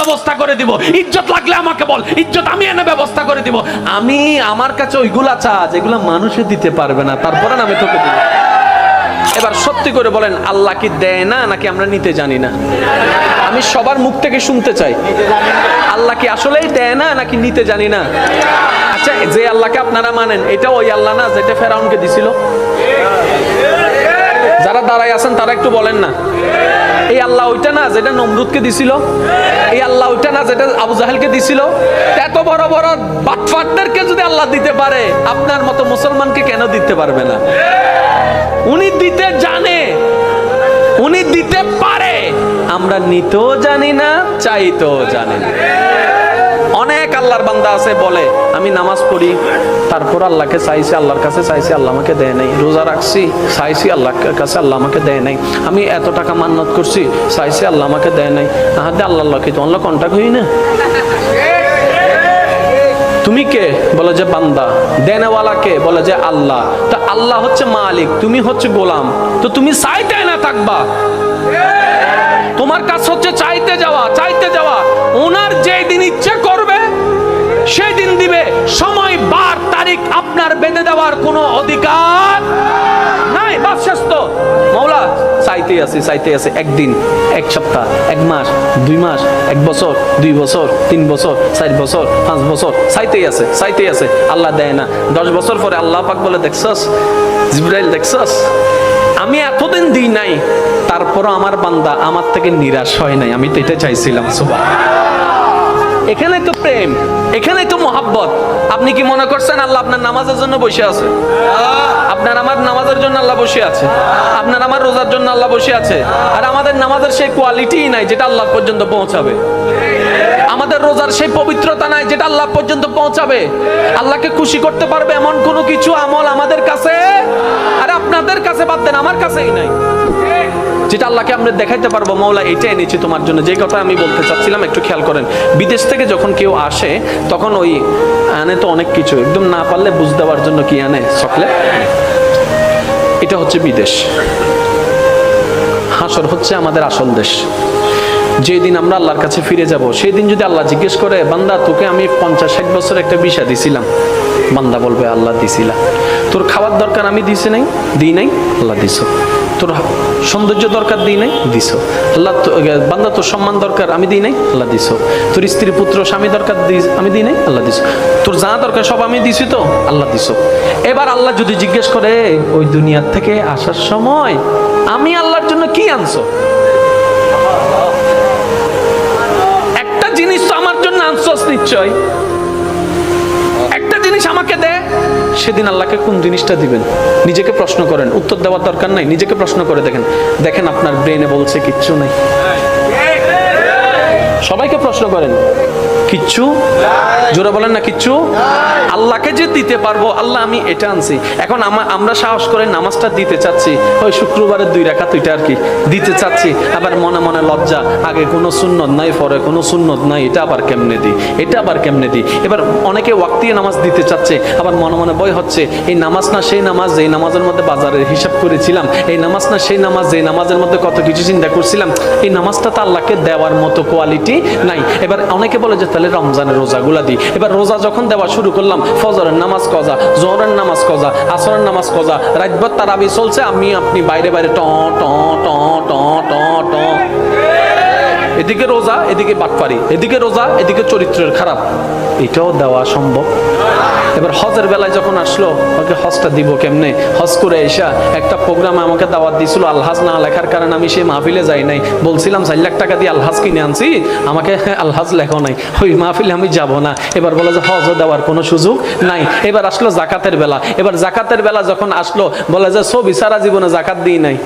ব্যবস্থা করে দিব, ইজ্জত লাগলে আমাকে বল, ইজ্জত আমি এনে ব্যবস্থা করে দিব। আমি আমার কাছে ওইগুলা চা যেগুলা মানুষে দিতে পারবে না, তারপরে আমি তোকে দিব। এবার সত্যি করে বলেন, আল্লাহ কি দেয় না নাকি আমরা নিতে জানি না? আমি সবার মুখ থেকে শুনতে চাই, আল্লাহ কি আসলেই দেয় না নাকি নিতে জানি না? আচ্ছা, যে আল্লাহকে আপনারা মানেন, এটা ওই আল্লাহ না যেটা ফেরাউনকে দিছিল? যারা দাঁড়ায় আছেন তারা একটু বলেন না, এই আল্লাহ ওইটা না যেটা নমরুদকে দিছিল? এই আল্লাহ ওইটা না যেটা আবু জাহেলকে দিছিল? এত বড় বড় বাটফাটদেরকে যদি আল্লাহ দিতে পারে, আপনার মতো মুসলমানকে কেন দিতে পারবে না? উনি দিতে জানে, উনি দিতে পারে, আমরা নিতেও জানি না, চাইতেও জানি না। অনেক আল্লাহর বান্দা আছে বলে, আমি নামাজ পড়ি, তারপর আল্লাহকে চাইছি, আল্লাহর কাছে চাইছি, আল্লাহ আমাকে দেয় নাই। রোজা রাখছি, চাইছি আল্লাহর কাছে, আল্লাহ আমাকে দেয় নাই। আমি এত টাকা মান্নত করছি, চাইছি, আল্লাহ আমাকে দেয় নাই। আহাদে আল্লাহ কি তো আল্লাহ কন্টাক্ট হই না? তুমি কে? বলে যে বান্দা। দেনেওয়ালা কে? বলে যে আল্লাহ। তা আল্লাহ হচ্ছে মালিক, তুমি হচ্ছে গোলাম, তো তুমি চাইতে না থাকবা। তোমার কাজ হচ্ছে চাইতে যাওয়া, চাইতে যাওয়া। ওনার যেই দিন ইচ্ছে করবে সেই দিন দিবে। সময়, বার, তারিখ আপনার বেঁধে দেওয়ার কোনো অধিকার নাই। বাস শেষ তো। মওলা চাইতে আছে, চাইতে আছে। একদিন, এক সপ্তাহ, এক মাস, 2 মাস, 1 বছর, 2 বছর, 3 বছর, 4 বছর, 5 বছর, চাইতেই আছে, চাইতেই আছে। আল্লাহ দেয় না। 10 বছর পরে আল্লাহ পাক বলে, দেখছস জিবরাইল, দেখছস আমি এতদিন দিই নাই, তারপরও আমার বান্দা আমার থেকে নিরাশ হয় নাই। আমি তো এটা চাইছিলাম। সুবহানাল্লাহ। এখানে তো প্রেম, এখানে তো মহাব্বত। আপনি কি মনে করছেন আল্লাহ আপনার নামাজের জন্য বসে আছে? আপনার আমার নামাজের জন্য আল্লাহ বসে আছে, আপনার আমার রোজার জন্য আল্লাহ বসে আছে। আর আমাদের নামাজের সেই কোয়ালিটিই নাই যেটা আল্লাহ পর্যন্ত পৌঁছাবে। আমাদের রোজার সেই পবিত্রতা নাই যেটা আল্লাহ পর্যন্ত পৌঁছাবে। আল্লাহকে খুশি করতে পারবে এমন কোনো কিছু আমল আমাদের কাছে, আর আপনাদের কাছে বাদ দেন, আমার কাছেই নাই, যেটা আল্লাহকে আমরা দেখাইতে পারবো মওলা এটা এনেছি তোমার জন্য। যে কথা আমি বলতে চাচ্ছিলাম, একটু খেয়াল করেন। বিদেশ থেকে যখন কেউ আসে তখন ওই আনে তো অনেক কিছু, একদম না পারলে বুঝ দেওয়ার জন্য কি আনে? চকলেট। এটা হচ্ছে বিদেশ। হাসর হচ্ছে আমাদের আসল দেশ। যেদিন আমরা আল্লাহর কাছে ফিরে যাব, সেই দিন যদি আল্লাহ জিজ্ঞেস করে, বান্দা তোকে আমি 50-60 বছর একটা ভিসা দিছিলাম, বান্দা বলবে আল্লাহ দিছিলাম। তোর খাওয়ার দরকার আমি দিছি নাই? দিই নাই? আল্লাহ দিছো। তোর সৌন্দর্য দরকার দিই নাই? দিছো। আল্লাহ বান্দা তোর সম্মান দরকার আমি দিই নাই? আল্লাহ দিছো। তোর স্ত্রী পুত্র স্বামী দরকার আমি দিই নাই? আল্লাহ দিছো। তোর যা দরকার সব আমি দিছি তো? আল্লাহ দিছো। এবার আল্লাহ যদি জিজ্ঞেস করে, ওই দুনিয়ার থেকে আসার সময় আমি আল্লাহর জন্য কি আনছো? একটা জিনিস তো আমার জন্য আনছস নিশ্চয়, একটা জিনিস আমাকে দে। সেদিন আল্লাহকে কোন জিনিসটা দিবেন? নিজেকে প্রশ্ন করেন, উত্তর দেওয়ার দরকার নাই, নিজেকে প্রশ্ন করে দেখেন। দেখেন আপনার ব্রেনে বলছে কিচ্ছু নাই। সবাইকে প্রশ্ন করেন, কিচ্ছু? জোরে বলেন না কিচ্ছু? আল্লাহকে যে দিতে পারবো, আল্লাহ আমি এটা আনছি। এখন আমরা সাহস করে নামাজটা দিতে চাচ্ছি, ওই শুক্রবারের 2 রাকাত ওইটা আর কি দিতে চাচ্ছি। আবার মনে মনে লজ্জা, আগে কোনো সুন্নত নাই, পরে কোনো সুন্নত নাই, এটা আবার কেমনে দিই, এটা আবার কেমনে দিই। এবার অনেকে ওয়াক্তিয়া নামাজ দিতে চাচ্ছে, আবার মনে মনে ভয় হচ্ছে, এই নামাজ না সেই নামাজ যেই নামাজের মধ্যে বাজারের হিসাব করেছিলাম, এই নামাজ না সেই নামাজ যেই নামাজের মধ্যে কত কিছু চিন্তা করছিলাম, এই নামাজটা তো আল্লাহকে দেওয়ার মতো কোয়ালিটি নাই। এবার অনেকে বলে যে তাহলে রমজানের রোজাগুলা দিই। এবার রোজা যখন দেওয়া শুরু করলাম, ফজরের নামাজ কজা, জোহরের নামাজ কজা, আসরের নামাজ কজা, রাতভর তারাবি চলছে, আমি আপনি বাইরে বাইরে ট ট ট ট ট ট, এদিকে রোজা, এদিকে বাটপারি, এদিকে রোজা, এদিকে চরিত্রের খারাপ। এটাও দেওয়া সম্ভব? এবার হজের বেলায় যখন আসলো, ওকে হজটা দিব কেমনে? হজ করে এসা একটা প্রোগ্রামে আমাকে দাওয়াত দিয়েছিল, আলহাজ না লেখার কারণে আমি সেই মাহফিলে যাই নাই। বলছিলাম 4 লাখ টাকা দিয়ে আলহাজ কিনে আনছি, আমাকে আলহাজ লেখো নাই, ওই মাহফিলে আমি যাব না। এবার বলে যে হজও দেওয়ার কোনো সুযোগ নাই। এবার আসলো জাকাতের বেলা। এবার জাকাতের বেলা যখন আসলো, বলে যে ছবি সারা জীবনে জাকাত দিই নাই।